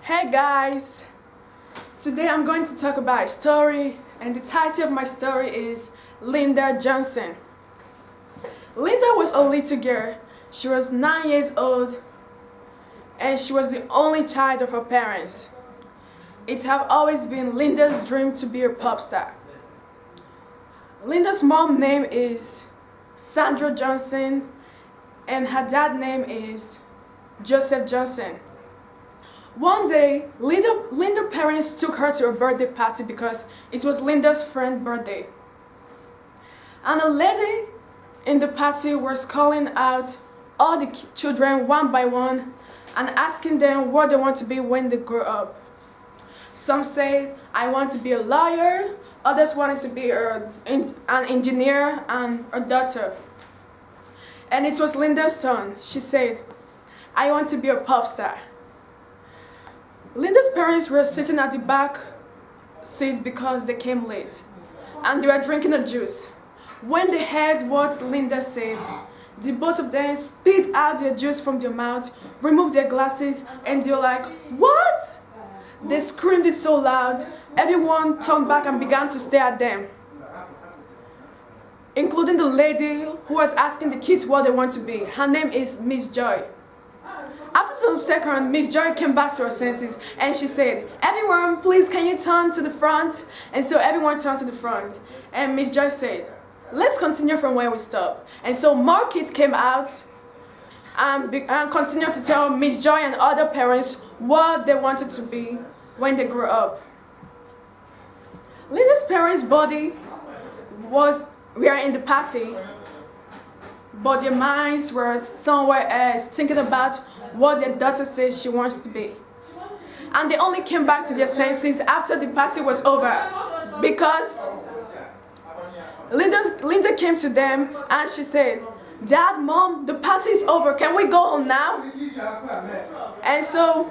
Hey guys! Today I'm going to talk about a story, and the title of my story is Linda Johnson. Linda was a little girl. She was 9 years old and she was the only child of her parents. It have always been Linda's dream to be a pop star. Linda's mom's name is Sandra Johnson and her dad's name is Joseph Johnson. One day, Linda's parents took her to a birthday party because it was Linda's friend's birthday. And a lady in the party was calling out all the children one by one and asking them what they want to be when they grow up. Some said, I want to be a lawyer, others wanted to be an engineer and a doctor. And it was Linda's turn. She said, I want to be a pop star. Linda's parents were sitting at the back seat because they came late, and they were drinking a juice. When they heard what Linda said, the both of them spit out their juice from their mouth, removed their glasses, and they were like, what? They screamed it so loud, everyone turned back and began to stare at them, including the lady who was asking the kids what they want to be. Her name is Miss Joy. After some seconds, Miss Joy came back to her senses and she said, everyone, please can you turn to the front? And so everyone turned to the front. And Miss Joy said, let's continue from where we stopped. And so more kids came out and continued to tell Miss Joy and other parents what they wanted to be when they grew up. Linda's parents' body were in the party, but their minds were somewhere else, thinking about what their daughter says she wants to be. And they only came back to their senses after the party was over, because Linda came to them and she said, Dad, Mom, the party is over, can we go home now? And so,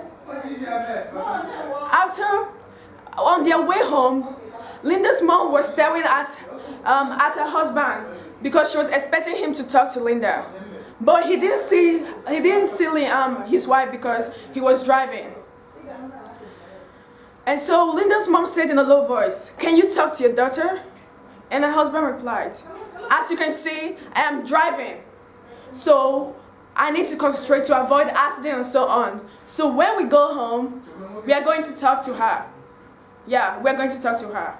on their way home, Linda's mom was staring at her husband because she was expecting him to talk to Linda. But he didn't see his wife because he was driving. And so Linda's mom said in a low voice, can you talk to your daughter? And her husband replied, as you can see, I am driving. So I need to concentrate to avoid accident and so on. So when we go home, we are going to talk to her. Yeah, we're going to talk to her.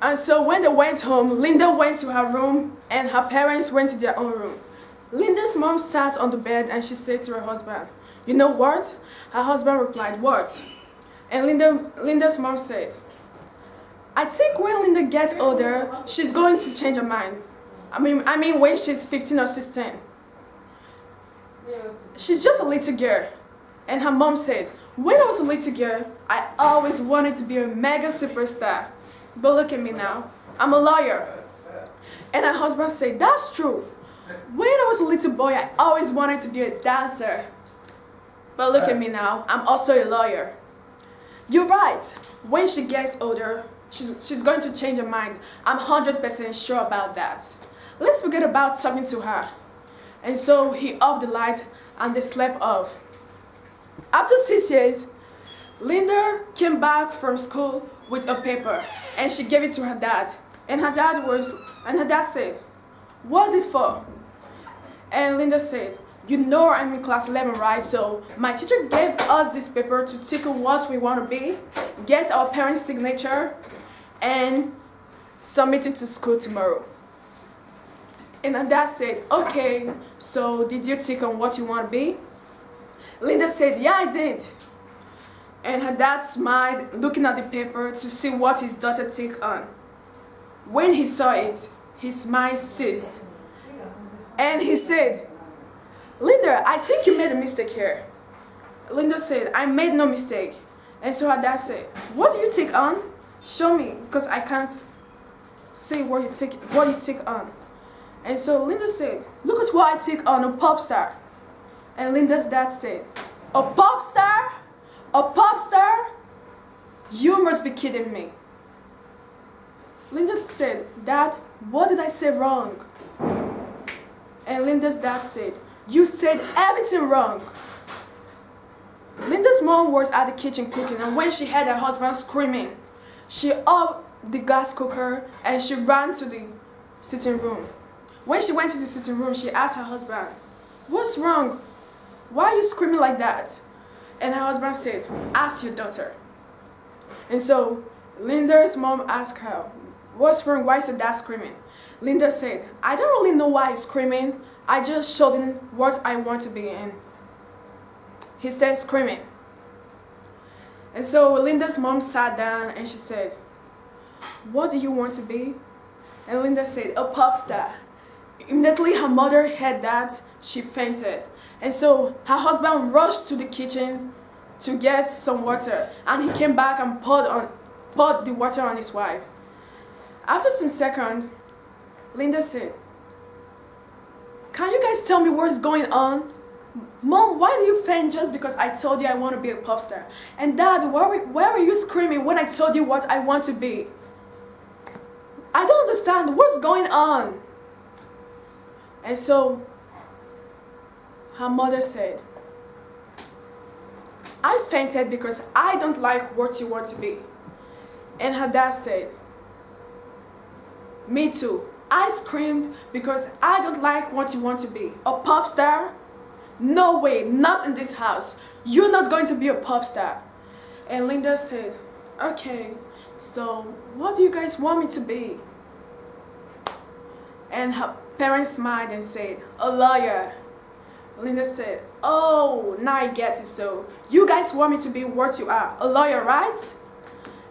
And so when they went home, Linda went to her room and her parents went to their own room. Linda's mom sat on the bed and she said to her husband, you know what? Her husband replied, what? And Linda's mom said, I think when Linda gets older, she's going to change her mind. I mean when she's 15 or 16. She's just a little girl. And her mom said, when I was a little girl, I always wanted to be a mega superstar. But look at me now, I'm a lawyer. And her husband said, that's true. When I was a little boy, I always wanted to be a dancer. But look at me now, I'm also a lawyer. You're right, when she gets older, she's going to change her mind. I'm 100% sure about that. Let's forget about talking to her. And so he off the light and they slept off. After 6 years, Linda came back from school with a paper and she gave it to her dad. And her dad said, what's it for? And Linda said, you know I'm in class 11, right? So my teacher gave us this paper to tick on what we want to be, get our parents' signature, and submit it to school tomorrow. And her dad said, okay, so did you tick on what you want to be? Linda said, yeah, I did. And her dad smiled, looking at the paper to see what his daughter ticked on. When he saw it, his smile ceased. And he said, Linda, I think you made a mistake here. Linda said, I made no mistake. And so her dad said, what do you tick on? Show me, because I can't see what you tick on. And so Linda said, look at what I tick on, a pop star. And Linda's dad said, a pop star? A pop star? You must be kidding me. Linda said, Dad, what did I say wrong? And Linda's dad said, you said everything wrong. Linda's mom was at the kitchen cooking, and when she heard her husband screaming, she off the gas cooker and she ran to the sitting room. When she went to the sitting room, she asked her husband, "What's wrong? Why are you screaming like that?" And her husband said, "Ask your daughter." And so Linda's mom asked her, "What's wrong? Why is your dad screaming?" Linda said, "I don't really know why he's screaming. I just showed him what I want to be in. He started screaming." And so Linda's mom sat down and she said, "What do you want to be?" And Linda said, "A pop star." Immediately her mother heard that, she fainted. And so her husband rushed to the kitchen to get some water, and he came back and poured the water on his wife. After some seconds, Linda said, "Can you guys tell me what's going on? Mom, why do you faint just because I told you I want to be a pop star? And Dad, why were you screaming when I told you what I want to be? I don't understand. What's going on?" And so her mother said, "I fainted because I don't like what you want to be." And her dad said, "Me too. I screamed because I don't like what you want to be. A pop star? No way, not in this house. You're not going to be a pop star." And Linda said, "Okay, so what do you guys want me to be?" And her parents smiled and said, "A lawyer." Linda said, "Oh, now I get it. So you guys want me to be what you are, a lawyer, right?"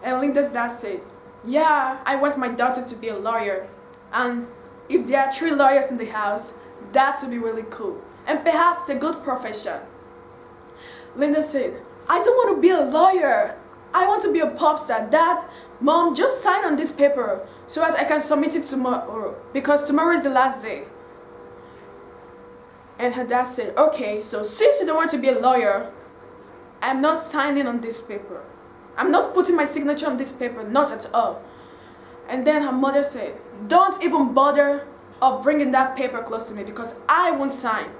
And Linda's dad said, "Yeah, I want my daughter to be a lawyer. And if there are 3 lawyers in the house, that would be really cool. And perhaps it's a good profession." Linda said, "I don't want to be a lawyer. I want to be a pop star. Dad, Mom, just sign on this paper so that I can submit it tomorrow, because tomorrow is the last day." And her dad said, "Okay, so since you don't want to be a lawyer, I'm not signing on this paper. I'm not putting my signature on this paper, not at all." And then her mother said, "Don't even bother of bringing that paper close to me because I won't sign."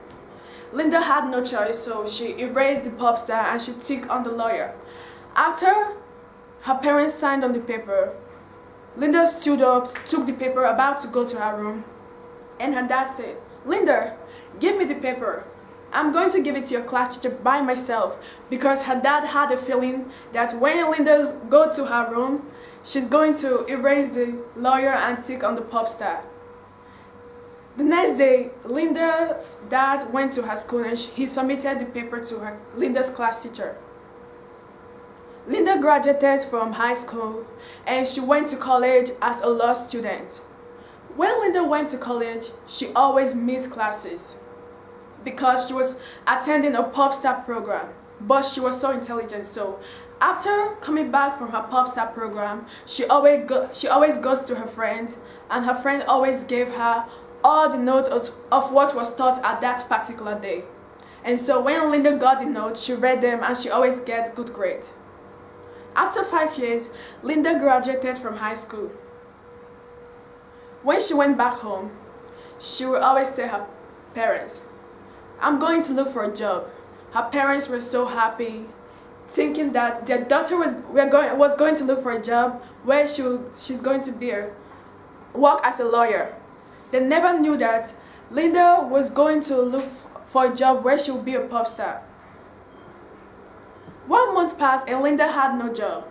Linda had no choice, so she erased the pop star and she took on the lawyer. After her parents signed on the paper, Linda stood up, took the paper, about to go to her room, and her dad said, "Linda, give me the paper. I'm going to give it to your class teacher by myself," because her dad had a feeling that when Linda goes to her room, she's going to erase the lawyer and take on the pop star. The next day, Linda's dad went to her school and he submitted the paper to Linda's class teacher. Linda graduated from high school and she went to college as a law student. When Linda went to college, she always missed classes because she was attending a pop star program, but she was so intelligent. So after coming back from her pop star program, she always goes to her friend, and her friend always gave her all the notes of what was taught at that particular day. And so when Linda got the notes, she read them and she always gets good grades. After 5 years, Linda graduated from high school. When she went back home, she would always tell her parents, "I'm going to look for a job." Her parents were so happy, thinking that their daughter was going to look for a job where she's going to work as a lawyer. They never knew that Linda was going to look for a job where she would be a pop star. 1 month passed and Linda had no job.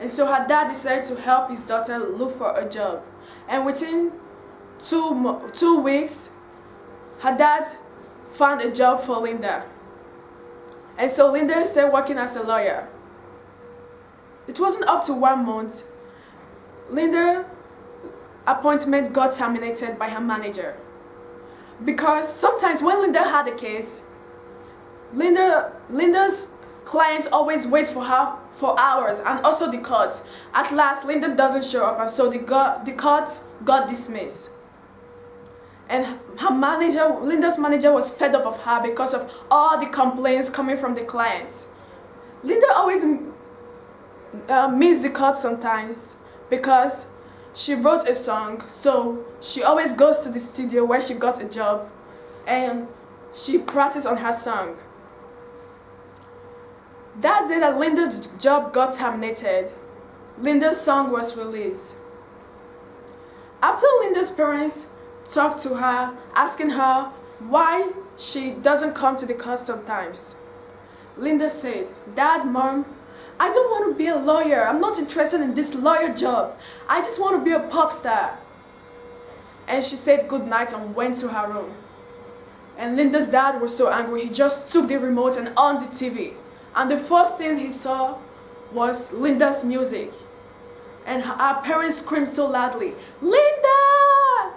And so her dad decided to help his daughter look for a job. And within 2 weeks, her dad found a job for Linda. And so Linda started working as a lawyer. It wasn't up to 1 month. Linda's appointment got terminated by her manager. Because sometimes when Linda had a case, Linda's clients always wait for her for hours, and also the court. At last, Linda doesn't show up, and so the court got dismissed. And Linda's manager was fed up of her because of all the complaints coming from the clients. Linda always missed the court sometimes because she wrote a song, so she always goes to the studio where she got a job and she practiced on her song. That day that Linda's job got terminated, Linda's song was released. After Linda's parents talked to her, asking her why she doesn't come to the class sometimes, Linda said, "Dad, Mom, I don't want to be a lawyer. I'm not interested in this lawyer job. I just want to be a pop star." And she said goodnight and went to her room. And Linda's dad was so angry, he just took the remote and on the TV. And the first thing he saw was Linda's music. And her parents screamed so loudly, "Linda!"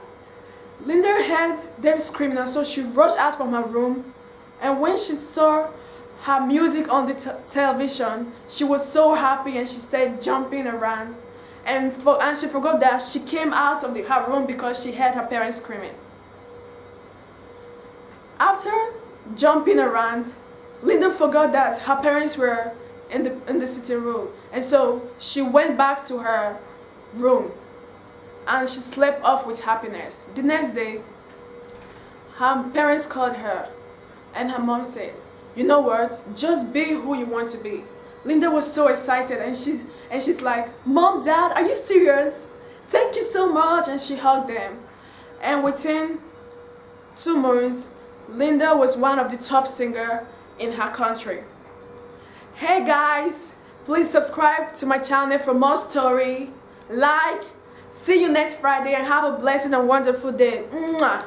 Linda heard them screaming, and so she rushed out from her room. And when she saw her music on the television, she was so happy and she started jumping around. And she forgot that she came out of her room because she heard her parents screaming. After jumping around, Linda forgot that her parents were in the sitting room. And so she went back to her room and she slept off with happiness. The next day, her parents called her and her mom said, "You know what? Just be who you want to be." Linda was so excited and she's like, "Mom, Dad, are you serious? Thank you so much." And she hugged them. And within 2 months, Linda was one of the top singers in her country. Hey guys, please subscribe to my channel for more story. Like, see you next Friday and have a blessed and wonderful day. Mwah.